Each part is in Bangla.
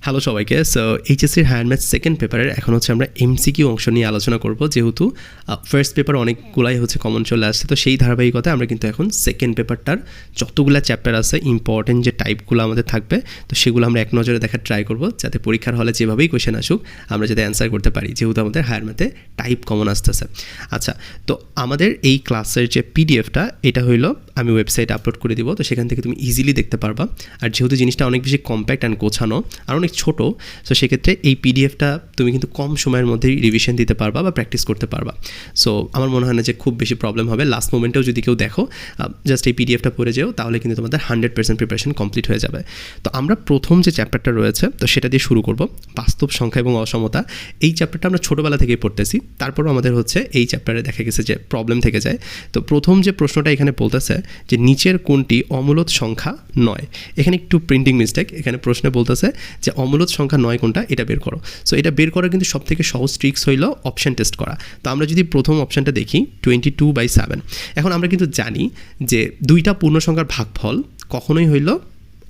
হ্যালো সবাইকে। সো এইচএসসির হায়ার ম্যাথ সেকেন্ড পেপারের এখন হচ্ছে আমরা এমসিকিউ অংশ নিয়ে আলোচনা করব, যেহেতু ফার্স্ট পেপার অনেকগুলাই হচ্ছে কমন চলে আসছে। তো সেই ধারাবাহিকতায় আমরা কিন্তু এখন সেকেন্ড পেপারটার যতগুলো চ্যাপ্টার আছে, ইম্পর্টেন্ট যে টাইপগুলো আমাদের থাকবে, তো সেগুলো আমরা এক নজরে দেখার ট্রাই করব, যাতে পরীক্ষার হলে যেভাবেই কোয়েশ্চেন আসুক আমরা যাতে অ্যান্সার করতে পারি, যেহেতু আমাদের হায়ার ম্যাথে টাইপ কমন আসতেছে। আচ্ছা, তো আমাদের এই ক্লাসের যে পিডিএফটা, এটা হইলো আমি ওয়েবসাইটে আপলোড করে দিব, তো সেখান থেকে তুমি ইজিলি দেখতে পারবা। আর যেহেতু জিনিসটা অনেক বেশি কম্প্যাক্ট অ্যান্ড গোছানো আর অনেক ছোটো, সো সেক্ষেত্রে এই পিডিএফটা তুমি কিন্তু কম সময়ের মধ্যেই রিভিশন দিতে পারবা বা প্র্যাকটিস করতে পারবা। সো আমার মনে হয় না যে খুব বেশি প্রবলেম হবে। লাস্ট মোমেন্টেও যদি কেউ দেখো, জাস্ট এই পিডিএফটা পড়ে যাও, তাহলে কিন্তু তোমাদের 100% প্রিপারেশন কমপ্লিট হয়ে যাবে। তো আমরা প্রথম যে চ্যাপ্টারটা রয়েছে, তো সেটা দিয়ে শুরু করব, বাস্তব সংখ্যা এবং অসমতা। এই চ্যাপ্টারটা আমরা ছোটোবেলা থেকেই পড়তেছি, তারপরও আমাদের হচ্ছে এই চ্যাপ্টারে দেখা গেছে যে প্রবলেম থেকে যায়। তো প্রথম যে প্রশ্নটা এখানে বলতেছে যে নিচের কোনটি অমূলদ সংখ্যা নয়। এখানে একটু প্রিন্টিং মিস্টেক, এখানে প্রশ্নে বলতেছে যে অমূলদ সংখ্যা নয় কোনটা, এটা বের করো। সো এটা বের করার কিন্তু সবথেকে সহজ ট্রিক্স হইল অপশান টেস্ট করা। তো আমরা যদি প্রথম অপশানটা দেখি 22/7, এখন আমরা কিন্তু জানি যে দুইটা পূর্ণ সংখ্যার ভাগফল কখনোই হইল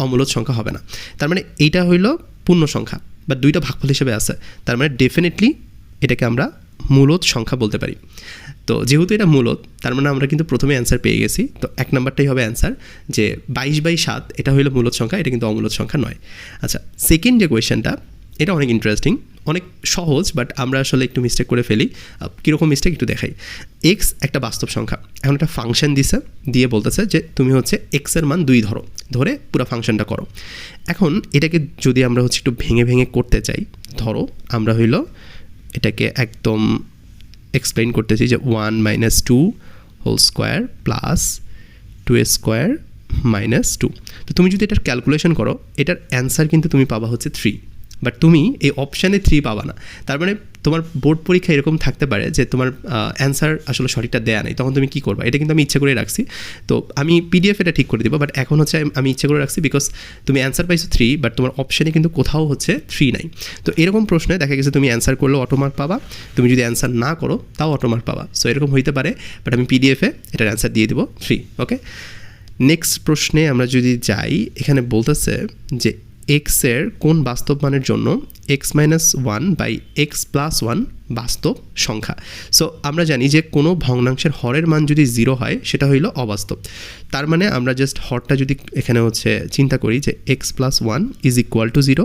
অমূলদ সংখ্যা হবে না। তার মানে এইটা হইল পূর্ণ সংখ্যা বা দুইটা ভাগফল হিসেবে আছে, তার মানে ডেফিনেটলি এটাকে আমরা মূলদ সংখ্যা বলতে পারি। তো যেহেতু এটা মূলদ, তার মানে আমরা কিন্তু প্রথমে অ্যান্সার পেয়ে গেছি। তো এক নাম্বারটাই হবে অ্যান্সার, যে 22/7 এটা হইলো মূলদ সংখ্যা, এটা কিন্তু অমূলদ সংখ্যা নয়। আচ্ছা, সেকেন্ড যে কোয়েশ্চেনটা, এটা অনেক ইন্টারেস্টিং, অনেক সহজ, বাট আমরা আসলে একটু মিস্টেক করে ফেলি। কীরকম মিস্টেক একটু দেখাই। এক্স একটা বাস্তব সংখ্যা, এখন একটা ফাংশন দিছে, দিয়ে বলতেছে যে তুমি হচ্ছে এক্সের মান 2 ধরে পুরো ফাংশনটা করো। এখন এটাকে যদি আমরা হচ্ছে একটু ভেঙে ভেঙে করতে চাই, ধরো আমরা হইলো এটাকে একদম এক্সপ্লেইন করতেছি যে 1 - 2 হোল স্কোয়ার প্লাস 2a² - 2। তো তুমি যদি এটার ক্যালকুলেশন করো, এটার অ্যান্সার কিন্তু তুমি পাবা হচ্ছে 3, বাট তুমি এই অপশানে 3 পাবা না। তার মানে তোমার বোর্ড পরীক্ষা এরকম থাকতে পারে যে তোমার অ্যান্সার আসলে সঠিকটা দেয়া নেই, তখন তুমি কী করবা? এটা কিন্তু আমি ইচ্ছা করে রাখছি। তো আমি পিডিএফ এটা ঠিক করে দিব, বাট এখন হচ্ছে আমি ইচ্ছা করে রাখছি, বিকজ তুমি অ্যান্সার পাইছো 3, বাট তোমার অপশানে কিন্তু কোথাও হচ্ছে 3 নাই। তো এরকম প্রশ্নে দেখা গেছে তুমি অ্যান্সার করলেও অটোমার্ক পাবা, তুমি যদি অ্যান্সার না করো তাও অটোমার্ক পাবা। সো এরকম হইতে পারে, বাট আমি পিডিএফে এটার অ্যান্সার দিয়ে দেবো 3। ওকে, নেক্সট প্রশ্নে আমরা যদি যাই, এখানে বলতেছে যে এক্সের কোন বাস্তব মানের জন্য x-1/x+1 বাস্তব সংখ্যা। সো আমরা জানি যে কোনো ভগ্নাংশের হরের মান যদি 0 হয়, সেটা হইল অবাস্তব। তার মানে আমরা জাস্ট হরটা যদি এখানে হচ্ছে চিন্তা করি যে x+1 = 0,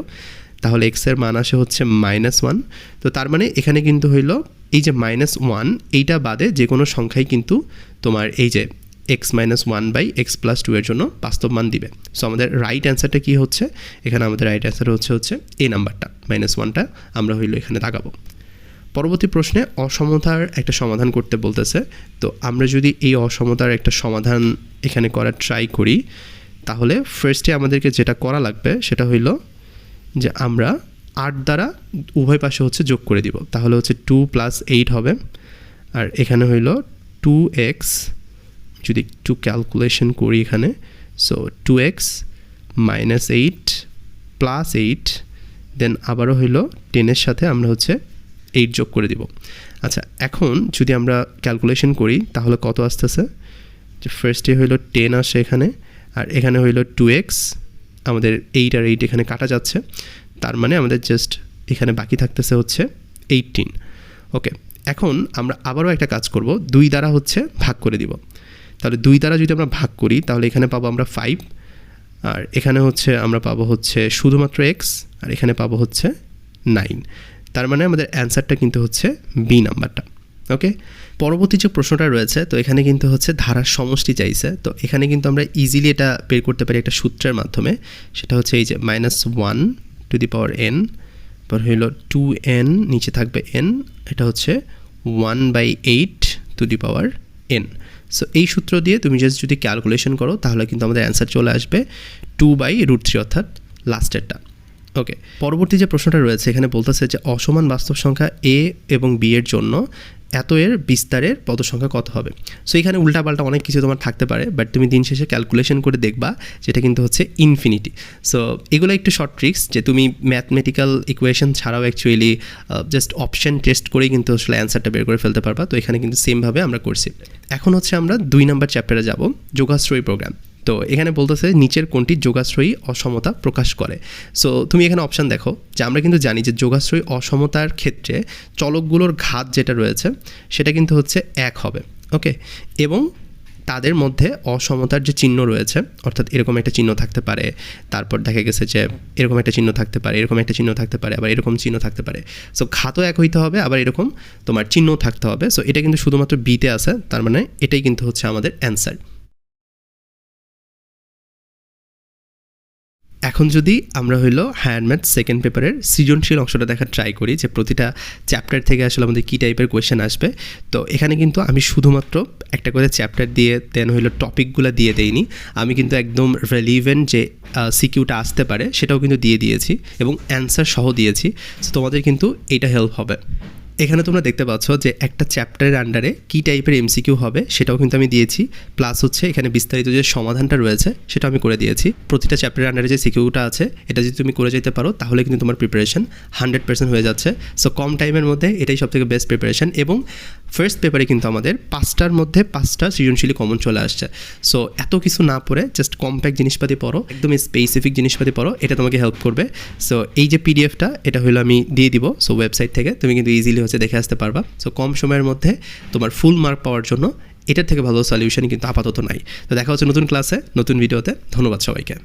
তাহলে এক্সের মান আসে হচ্ছে -1। তো তার মানে এখানে কিন্তু হইল এই যে -1, এইটা বাদে যে কোনো সংখ্যাই কিন্তু তোমার এই যে x-1/x+2 এর জন্য বাস্তব মান দিবে। সো আমাদের রাইট অ্যান্সারটা কী হচ্ছে? এখানে আমাদের রাইট অ্যান্সার হচ্ছে এই নাম্বারটা, -1টা আমরা হইলো এখানে দাগাবো। পরবর্তী প্রশ্নে অসমতার একটা সমাধান করতে বলতেছে। তো আমরা যদি এই অসমতার একটা সমাধান এখানে করার ট্রাই করি, তাহলে ফার্স্টে আমাদেরকে যেটা করা লাগবে সেটা হইল যে আমরা 8 দ্বারা উভয় পাশে হচ্ছে যোগ করে দিব, তাহলে হচ্ছে 2 + 8 হবে। আর এখানে হইল 2x, যদি একটু ক্যালকুলেশন করি এখানে, সো 2x - 8 + 8, দেন আবারও হইল 10-এর সাথে আমরা হচ্ছে 8 যোগ করে দিব। আচ্ছা, এখন যদি আমরা ক্যালকুলেশন করি তাহলে কত আসতেছে? যে ফার্স্টে হইল 10 আসে এখানে, আর এখানে হইল 2x, আমাদের 8 আর 8 এখানে কাটা যাচ্ছে, তার মানে আমাদের জাস্ট এখানে বাকি থাকতেছে হচ্ছে 18। ওকে, এখন আমরা আবারও একটা কাজ করব, 2 দ্বারা হচ্ছে ভাগ করে দিব। তাহলে 2 দ্বারা যদি আমরা ভাগ করি, তাহলে এখানে পাবো আমরা 5, আর এখানে হচ্ছে আমরা পাবো হচ্ছে শুধুমাত্র x, আর এখানে পাবো হচ্ছে 9। তার মানে আমাদের অ্যান্সারটা কিন্তু হচ্ছে বি নাম্বারটা। ওকে, পরবর্তী যে প্রশ্নটা রয়েছে, তো এখানে কিন্তু হচ্ছে ধারার সমষ্টি চাইছে। তো এখানে কিন্তু আমরা ইজিলি এটা বের করতে পারি একটা সূত্রের মাধ্যমে, সেটা হচ্ছে এই যে -1n, পর হইল 2n, নিচে থাকবে n, এটা হচ্ছে 1/8n। সো এই সূত্র দিয়ে তুমি জাস্ট যদি ক্যালকুলেশন করো, তাহলে কিন্তু আমাদের অ্যান্সার চলে আসবে 2/√3, অর্থাৎ লাস্টেরটা। ওকে, পরবর্তী যে প্রশ্নটা রয়েছে, এখানে বলতেছে যে অসমান বাস্তব সংখ্যা a এবং b এর জন্য এত এর বিস্তারের পদ সংখ্যা কত হবে। সো এখানে উল্টাপাল্টা অনেক কিছু তোমার থাকতে পারে, বাট তুমি দিন শেষে ক্যালকুলেশন করে দেখবা যেটা কিন্তু হচ্ছে ইনফিনিটি। সো এগুলো একটু শর্ট ট্রিক্স, যে তুমি ম্যাথমেটিক্যাল ইকুয়েশন ছাড়াও অ্যাকচুয়ালি জাস্ট অপশান টেস্ট করেই কিন্তু আসলে অ্যান্সারটা বের করে ফেলতে পারবা। তো এখানে কিন্তু সেমভাবে আমরা করছি। এখন হচ্ছে আমরা 2 নাম্বার চ্যাপ্টারে যাব, যোগাশ্রয়ী প্রোগ্রাম। তো এখানে বলতেছে নিচের কোনটি যোগাশ্রয়ী অসমতা প্রকাশ করে। সো তুমি এখানে অপশান দেখো যে আমরা কিন্তু জানি যে যোগাশ্রয়ী অসমতার ক্ষেত্রে চলকগুলোর ঘাত যেটা রয়েছে সেটা কিন্তু হচ্ছে 1 হবে, ওকে, এবং তাদের মধ্যে অসমতার যে চিহ্ন রয়েছে, অর্থাৎ এরকম একটা চিহ্ন থাকতে পারে, তারপর দেখা গেছে যে এরকম একটা চিহ্ন থাকতে পারে, এরকম একটা চিহ্ন থাকতে পারে, আবার এরকম চিহ্ন থাকতে পারে। সো ঘাতও 1 হইতে হবে, আবার এরকম তোমার চিহ্নও থাকতে হবে। সো এটা কিন্তু শুধুমাত্র বিতে আছে, তার মানে এটাই কিন্তু হচ্ছে আমাদের অ্যান্সার। এখন যদি আমরা হইলো হায়ার ম্যাথ সেকেন্ড পেপারের সৃজনশীল অংশটা দেখার ট্রাই করি যে প্রতিটা চ্যাপ্টার থেকে আসলে আমাদের কী টাইপের কোয়েশ্চেন আসবে। তো এখানে কিন্তু আমি শুধুমাত্র একটা করে চ্যাপ্টার দিয়ে দেন হইলো টপিকগুলো দিয়ে দেইনি, আমি কিন্তু একদম রেলিভেন্ট যে সিকিউটা আসতে পারে সেটাও কিন্তু দিয়ে দিয়েছি এবং অ্যান্সার সহ দিয়েছি। সো তোমাদের কিন্তু এইটা হেল্প হবে। এখানে তোমরা দেখতে পাচ্ছ যে একটা চ্যাপ্টারের আন্ডারে কী টাইপের এমসিকিউ হবে সেটাও কিন্তু আমি দিয়েছি, প্লাস হচ্ছে এখানে বিস্তারিত যে সমাধানটা রয়েছে সেটা আমি করে দিয়েছি। প্রতিটা চ্যাপ্টারের আন্ডারে যে সিকিউটা আছে এটা যদি তুমি করে যেতে পারো তাহলে কিন্তু তোমার প্রিপারেশন 100% হয়ে যাচ্ছে। সো কম টাইমের মধ্যে এটাই সবথেকে বেস্ট প্রিপারেশন। এবং ফার্স্ট পেপারে কিন্তু আমাদের 5টার মধ্যে 5টা সৃজনশীল কমন চলে আসছে। সো এত কিছু না পড়ে জাস্ট কম্প্যাক্ট জিনিসপাতি পড়ো, একদম স্পেসিফিক জিনিসপাতি পড়ো, এটা তোমাকে হেল্প করবে। সো এই যে পিডিএফটা এটা হলো আমি দিয়ে দিব, সো ওয়েবসাইট থেকে তুমি কিন্তু ইজিলি হচ্ছে দেখে আসতে পারবা। সো কম সময়ের মধ্যে তোমার ফুল মার্ক পাওয়ার জন্য এটার থেকে ভালো সলিউশন কিন্তু আপাতত নাই। তো দেখা হচ্ছে নতুন ক্লাসে নতুন ভিডিওতে। ধন্যবাদ সবাইকে।